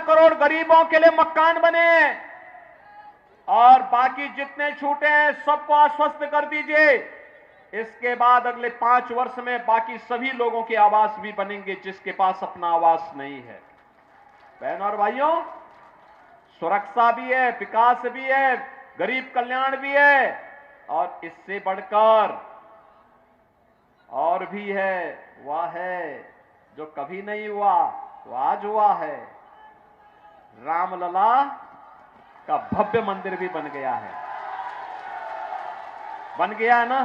करोड़ गरीबों के लिए मकान बने और बाकी जितने छूटे हैं सबको आश्वस्त कर दीजिए। इसके बाद अगले 5 वर्ष में बाकी सभी लोगों के आवास भी बनेंगे जिसके पास अपना आवास नहीं है। बहनों और भाइयों, सुरक्षा भी है, विकास भी है, गरीब कल्याण भी है और इससे बढ़कर और भी है, वह है जो कभी नहीं हुआ वो आज हुआ है। रामलला का भव्य मंदिर भी बन गया है। बन गया है ना?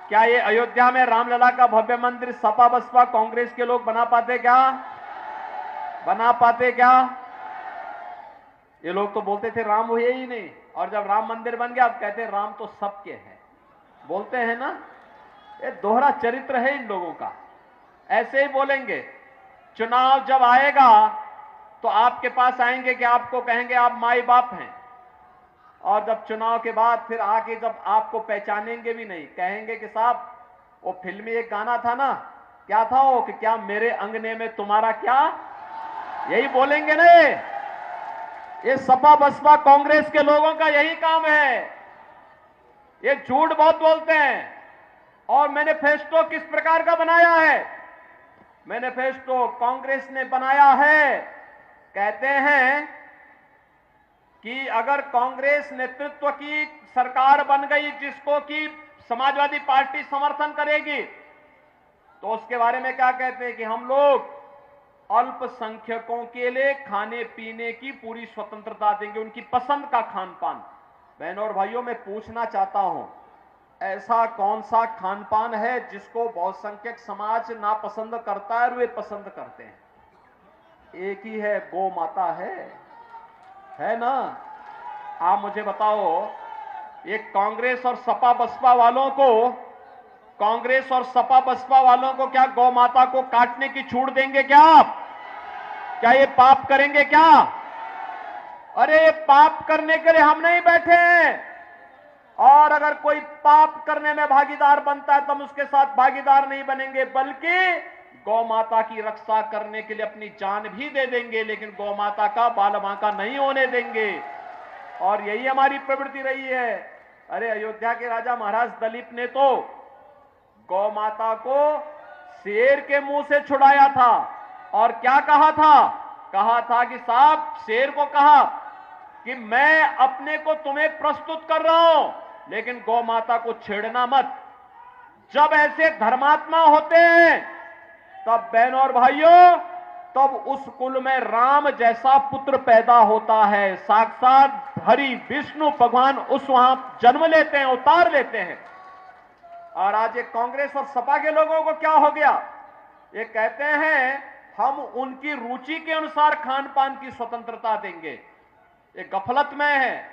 क्या ये अयोध्या में रामलला का भव्य मंदिर सपा बसपा कांग्रेस के लोग बना पाते क्या? बना पाते क्या? ये लोग तो बोलते थे राम हुए ही नहीं, और जब राम मंदिर बन गया अब कहते राम तो सबके हैं। बोलते हैं ना, ये दोहरा चरित्र है इन लोगों का। ऐसे ही बोलेंगे। चुनाव जब आएगा तो आपके पास आएंगे कि आपको कहेंगे आप माई बाप हैं, और जब चुनाव के बाद फिर आके जब आपको पहचानेंगे भी नहीं, कहेंगे कि साहब वो फिल्मी एक गाना था ना, क्या था वो कि क्या मेरे अंगने में तुम्हारा क्या, यही बोलेंगे ना। ये सपा बसपा कांग्रेस के लोगों का यही काम है। ये झूठ बहुत बोलते हैं। और मैनिफेस्टो किस प्रकार का बनाया है? मैनिफेस्टो कांग्रेस ने बनाया है, कहते हैं कि अगर कांग्रेस नेतृत्व की सरकार बन गई जिसको कि समाजवादी पार्टी समर्थन करेगी, तो उसके बारे में क्या कहते हैं कि हम लोग अल्पसंख्यकों के लिए खाने पीने की पूरी स्वतंत्रता देंगे, उनकी पसंद का खान पान। बहनों और भाइयों, मैं पूछना चाहता हूं, ऐसा कौन सा खान पान है जिसको बहुसंख्यक समाज नापसंद करता है और वे पसंद करते हैं? एक ही है, गौ माता है ना? आप मुझे बताओ, ये कांग्रेस और सपा बसपा वालों को, कांग्रेस और सपा बसपा वालों को क्या गौ माता को काटने की छूट देंगे क्या आप? क्या ये पाप करेंगे क्या? अरे ये पाप करने के लिए हम नहीं बैठे हैं, और अगर कोई पाप करने में भागीदार बनता है तो हम उसके साथ भागीदार नहीं बनेंगे, बल्कि गौ माता की रक्षा करने के लिए अपनी जान भी दे देंगे, लेकिन गौ माता का बाल बांका नहीं होने देंगे। और यही हमारी प्रवृत्ति रही है। अरे अयोध्या के राजा महाराज दिलीप ने तो गौ माता को शेर के मुंह से छुड़ाया था, और क्या कहा था? कहा था कि साहब, शेर को कहा कि मैं अपने को तुम्हें प्रस्तुत कर रहा हूं, लेकिन गौ माता को छेड़ना मत। जब ऐसे धर्मात्मा होते हैं तब बहनों और भाइयों, तब उस कुल में राम जैसा पुत्र पैदा होता है। साक्षात हरि विष्णु भगवान उस वहां जन्म लेते हैं, अवतार लेते हैं। और आज ये कांग्रेस और सपा के लोगों को क्या हो गया? ये कहते हैं हम उनकी रुचि के अनुसार खान पान की स्वतंत्रता देंगे। ये गफलत में है।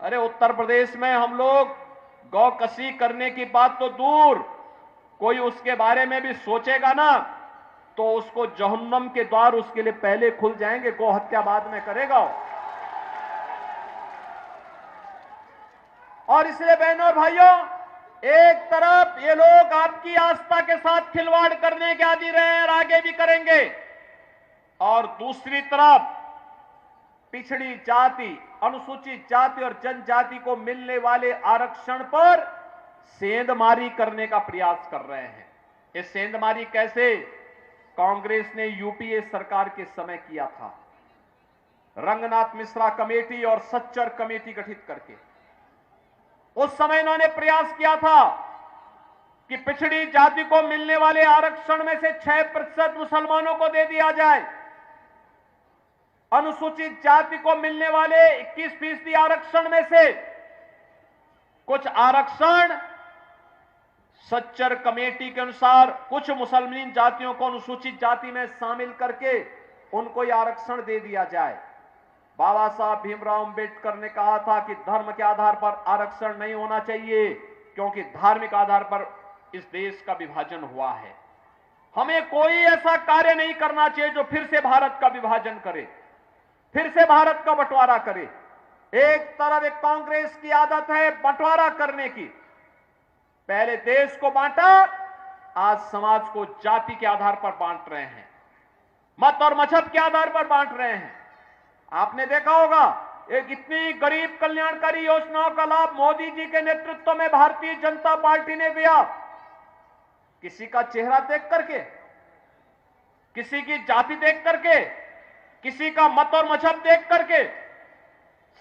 अरे उत्तर प्रदेश में हम लोग गौ कसी करने की बात तो दूर, कोई उसके बारे में भी सोचेगा ना तो उसको जहन्नम के द्वार उसके लिए पहले खुल जाएंगे, गौ हत्या बाद में करेगा। और इसलिए बहनों और भाइयों, एक तरफ ये लोग आपकी आस्था के साथ खिलवाड़ करने के आदी रहे हैं और आगे भी करेंगे, और दूसरी तरफ पिछड़ी जाति, अनुसूचित जाति और जनजाति को मिलने वाले आरक्षण पर सेंधमारी करने का प्रयास कर रहे हैं। ये सेंधमारी कैसे? कांग्रेस ने यूपीए सरकार के समय किया था, रंगनाथ मिश्रा कमेटी और सच्चर कमेटी गठित करके। उस समय इन्होंने प्रयास किया था कि पिछड़ी जाति को मिलने वाले आरक्षण में से 6% मुसलमानों को दे दिया जाए, अनुसूचित जाति को मिलने वाले 21% आरक्षण में से कुछ आरक्षण सच्चर कमेटी के अनुसार कुछ मुसलमान जातियों को अनुसूचित जाति में शामिल करके उनको यह आरक्षण दे दिया जाए। बाबा साहब भीमराव अंबेडकर ने कहा था कि धर्म के आधार पर आरक्षण नहीं होना चाहिए, क्योंकि धार्मिक आधार पर इस देश का विभाजन हुआ है। हमें कोई ऐसा कार्य नहीं करना चाहिए जो फिर से भारत का विभाजन करे, फिर से भारत का बंटवारा करे। एक तरफ एक कांग्रेस की आदत है बंटवारा करने की, पहले देश को बांटा, आज समाज को जाति के आधार पर बांट रहे हैं। मत और मजहब के आधार पर बांट रहे हैं। आपने देखा होगा, एक इतनी गरीब कल्याणकारी योजनाओं का लाभ मोदी जी के नेतृत्व में भारतीय जनता पार्टी ने दिया। किसी का चेहरा देख करके, किसी की जाति देख करके, किसी का मत और मजहब देख करके,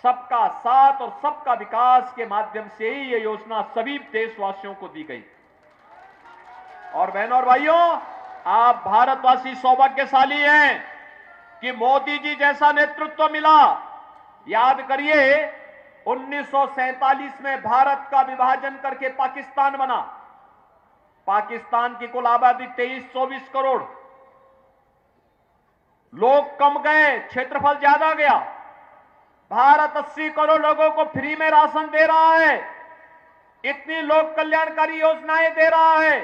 सबका साथ और सबका विकास के माध्यम से ही ये योजना सभी देशवासियों को दी गई। और बहनों और भाइयों, आप भारतवासी सौभाग्यशाली हैं कि मोदी जी जैसा नेतृत्व मिला। याद करिए, 1947 में भारत का विभाजन करके पाकिस्तान बना। पाकिस्तान की कुल आबादी 23-24 करोड़, लोग कम गए, क्षेत्रफल ज्यादा गया। भारत 80 करोड़ लोगों को फ्री में राशन दे रहा है, इतनी लोक कल्याणकारी योजनाएं दे रहा है,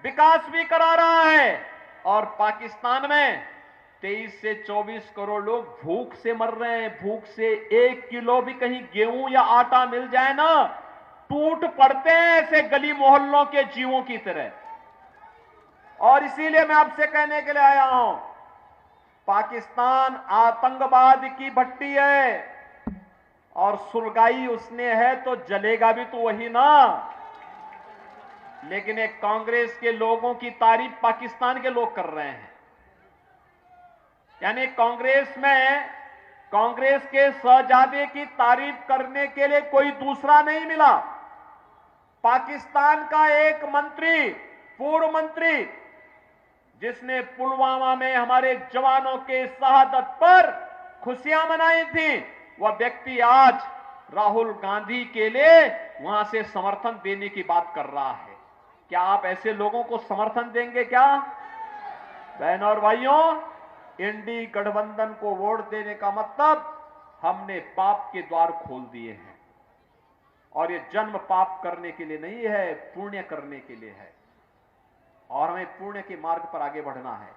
विकास भी करा रहा है। और पाकिस्तान में 23 से 24 करोड़ लोग भूख से मर रहे हैं। भूख से 1 किलो भी कहीं गेहूं या आटा मिल जाए ना, टूट पड़ते हैं ऐसे गली मोहल्लों के जीवों की तरह। और इसीलिए मैं आपसे कहने के लिए आया हूं, पाकिस्तान आतंकवाद की भट्टी है और सुलगाई उसने है तो जलेगा भी तो वही ना। लेकिन एक कांग्रेस के लोगों की तारीफ पाकिस्तान के लोग कर रहे हैं। यानी कांग्रेस में कांग्रेस के शहजादे की तारीफ करने के लिए कोई दूसरा नहीं मिला। पाकिस्तान का एक मंत्री, पूर्व मंत्री, जिसने पुलवामा में हमारे जवानों के शहादत पर खुशियां मनाई थी, वह व्यक्ति आज राहुल गांधी के लिए वहां से समर्थन देने की बात कर रहा है। क्या आप ऐसे लोगों को समर्थन देंगे क्या? बहनों और भाइयों, इंडी गठबंधन को वोट देने का मतलब हमने पाप के द्वार खोल दिए हैं। और ये जन्म पाप करने के लिए नहीं है, पुण्य करने के लिए है। और हमें पुण्य के मार्ग पर आगे बढ़ना है।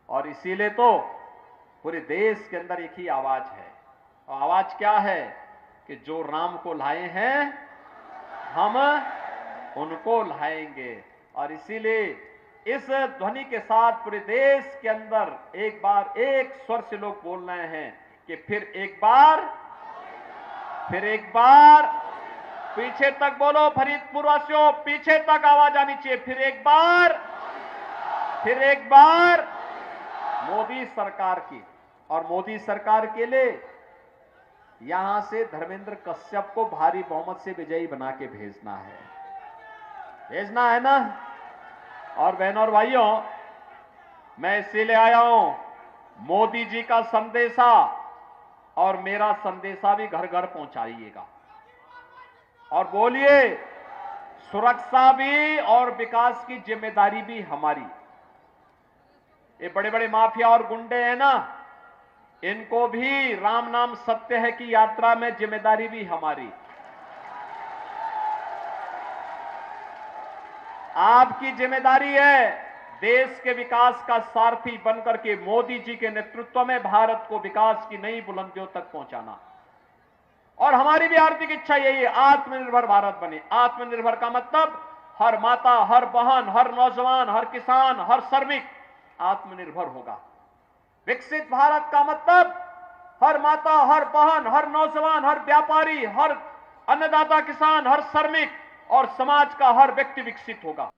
और इसीलिए तो पूरे देश के अंदर एक ही आवाज है। और आवाज क्या है कि जो राम को लाए हैं हम उनको लाएंगे। और इसीलिए इस ध्वनि के साथ पूरे देश के अंदर एक बार एक स्वर से लोग बोल रहे हैं कि फिर एक बार पीछे तक बोलो फरीदपुर वासियों, पीछे तक आवाज आनी चाहिए। फिर एक बार मोदी सरकार की। और मोदी सरकार के लिए यहां से धर्मेंद्र कश्यप को भारी बहुमत से विजयी बना के भेजना है ना। और बहनों और भाइयों, मैं इसीलिए आया हूं, मोदी जी का संदेशा और मेरा संदेशा भी घर घर पहुंचाइएगा। और बोलिए, सुरक्षा भी और विकास की जिम्मेदारी भी हमारी। ये बड़े बड़े माफिया और गुंडे हैं ना, इनको भी राम नाम सत्य है की यात्रा में जिम्मेदारी भी हमारी। आपकी जिम्मेदारी है देश के विकास का सारथी बनकर के मोदी जी के नेतृत्व में भारत को विकास की नई बुलंदियों तक पहुंचाना। और हमारी भी आर्थिक इच्छा यही है, आत्मनिर्भर भारत बने। आत्मनिर्भर का मतलब हर माता, हर बहन, हर नौजवान, हर किसान, हर श्रमिक आत्मनिर्भर होगा। विकसित भारत का मतलब हर माता, हर बहन, हर नौजवान, हर व्यापारी, हर अन्नदाता किसान, हर श्रमिक और समाज का हर व्यक्ति विकसित होगा।